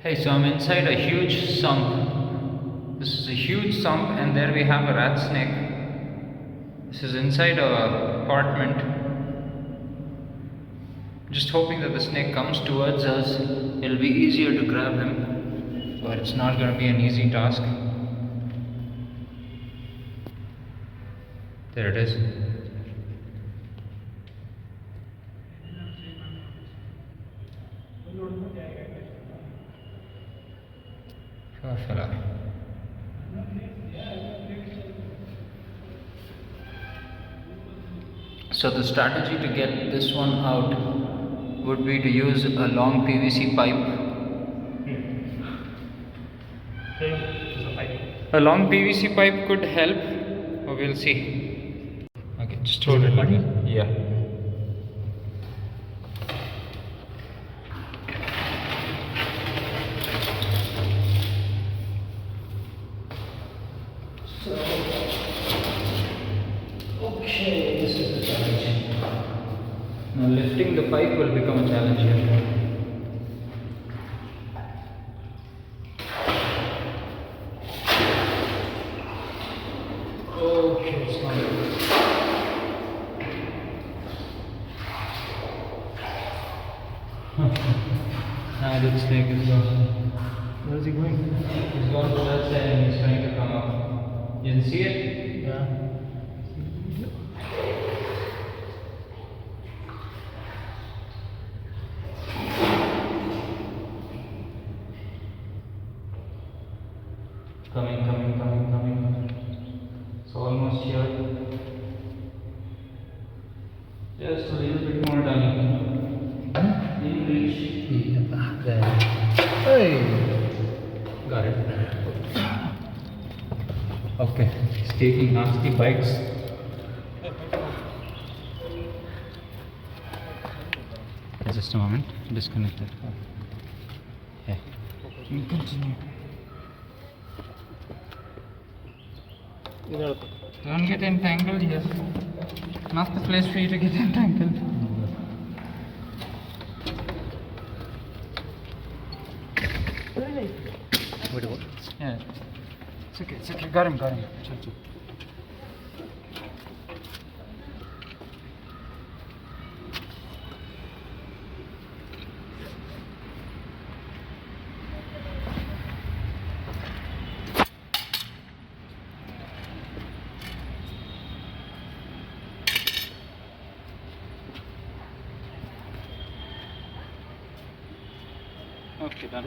Hey, so I'm inside a huge sump. This is a huge sump, and there we have a rat snake. This is inside a apartment. Just hoping that the snake comes towards us. It'll be easier to grab him, but it's not going to be an easy task. There it is. Poor fella. So the strategy to get this one out would be to use a long PVC pipe. A long PVC pipe could help, or we'll see. Okay, just hold it like that. Yeah. So, okay, this is the challenge. Now lifting the pipe will become a challenge here. Okay, it's coming. Now the snake is gone. Where is he going? He's gone to that side and he's trying to come up. You can see it? Yeah. Coming. It's almost here. Just a little bit more down. In reach. Yeah, there. Hey! Got it. Okay, it's taking nasty bites. Just a moment, disconnect it. Yeah, you continue. Don't get entangled here. Not the place for you to get entangled. Wait, what? Yeah. It's okay. Got him. Chill. Okay, done.